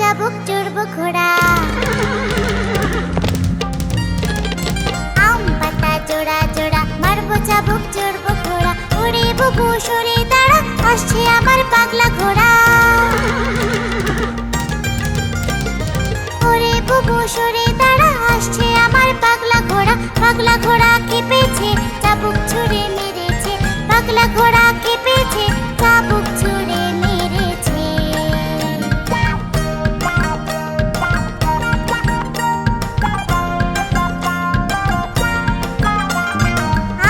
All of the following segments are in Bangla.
চাবুক চড়বো ঘোড়া। আম পাতা জোড়া জোড়া মারবো চাবুক চড়বো ঘোড়া। ওরে বুবু সরে দাঁড়া, আসছে আমার পাগলা ঘোড়া। ওরে বুবু সরে দাঁড়া, আসছে আমার পাগলা ঘোড়া। পাগলা ঘোড়া কেঁপেছে, চাবুক ছুঁড়ে মেরেছে। পাগলা ঘোড়া কেঁপেছে, চাবুক ছুঁড়ে মেরেছে।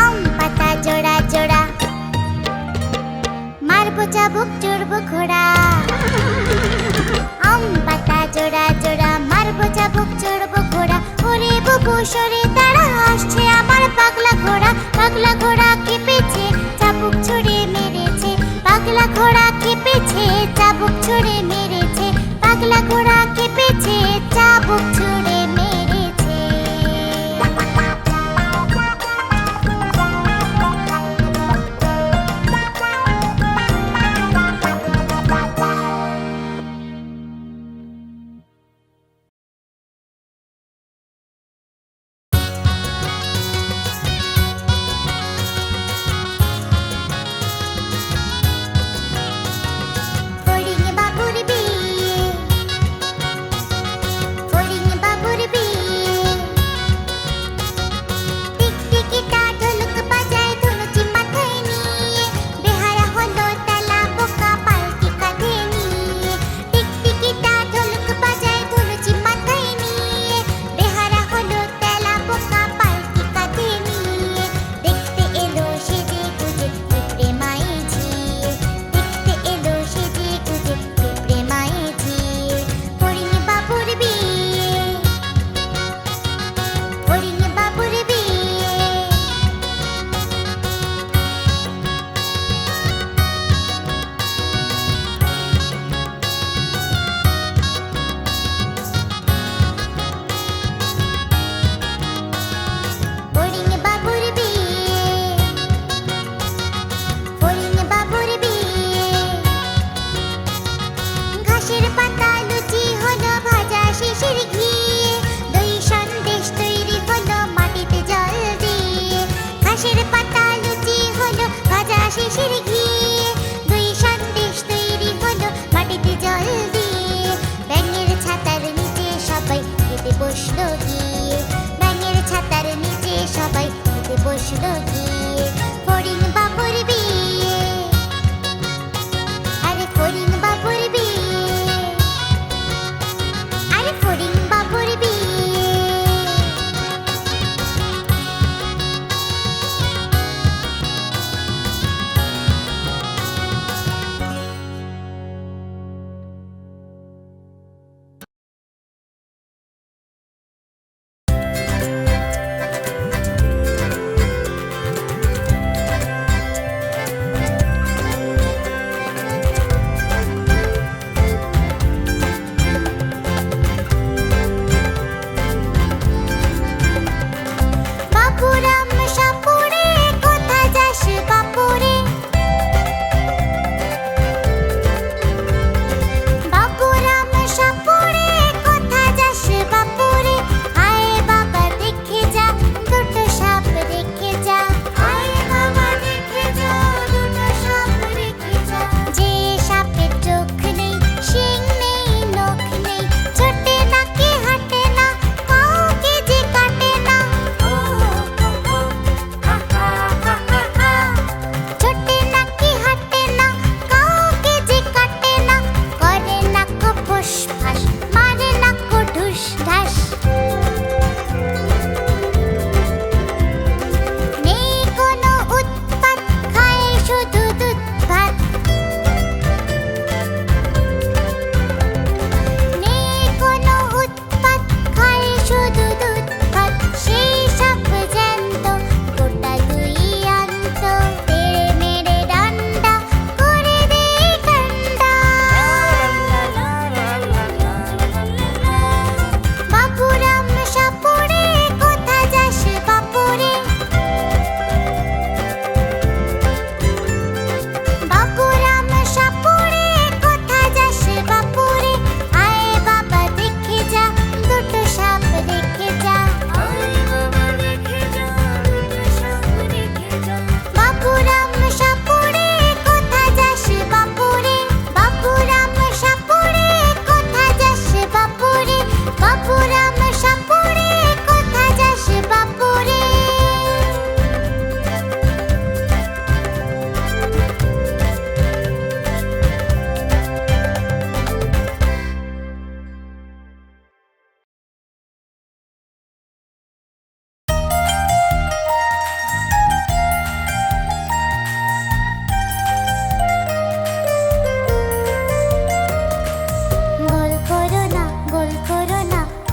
আম পাতা জোড়া জোড়া মারবো চাবুক চড়বো ঘোড়া। আম পাতা জোড়া জোড়া মারবো চাবুক চড়বো ঘোড়া। ওরে বুবু সরে দাঁড়া, আসছে আমার পাগলা ঘোড়া। পাগলা ঘোড়া কেঁপেছে, চাবুক ছুঁড়ে মেরেছে। পাগলা ঘোড়া কেঁপেছে, চাবুক ছুঁড়ে মেরেছে। পাগলা ঘোড়া কেঁপেছে, চাবুক ছুঁড়ে মেরেছে। ফড়িং বাবুর বিয়ে, ফড়িং বাবুর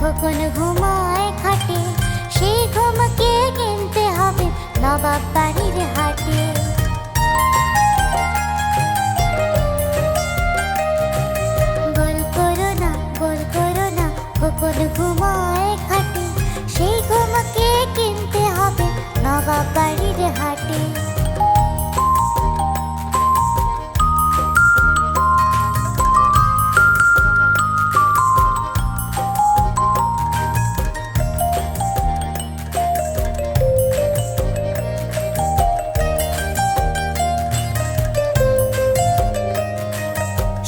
খোকন ঘুমায় খাটে, সেই ঘুমকে কিনতে হবে নবাব বাড়ির হাটে। গোল করো না, গোল করো না, খোকন ঘুমায় খাটে, সেই ঘুমকে কিনতে হবে নবাব বাড়ির হাটে।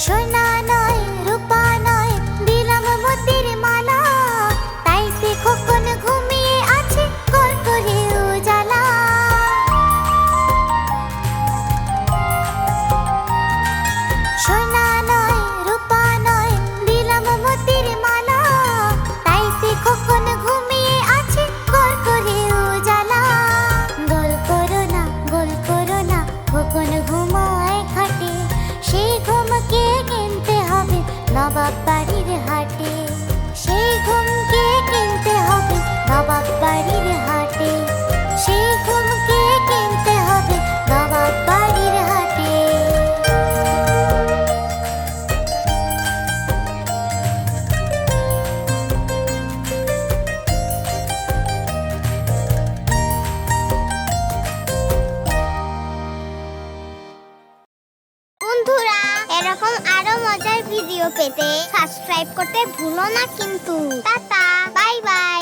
সোনা নয় রূপা নয় দিলাম মোতির মালা, তাইতে খোকন ঘুমিয়ে আছে করকরে উজালা। সোনা নয় রূপা নয় দিলাম মোতির মালা, তাইতে খোকন ঘুমিয়ে আছে করকরে উজালা। গোল করো না, গোল করো না, খোকন ঘুমায় খাটে, সেই ঘুমকে কিনতে হবে নবাব বাড়ির হাটে। সেই ঘুমকে কিনতে হবে নবাব বাড়ির হাটে। সেই ঘুমকে কিনতে হবে নবাব বাড়ির হাটে। বন্ধুরা, এরকম আরো মজার ভিডিও পেতে সাবস্ক্রাইব করতে ভুলো না কিন্তু। Tata, bye bye.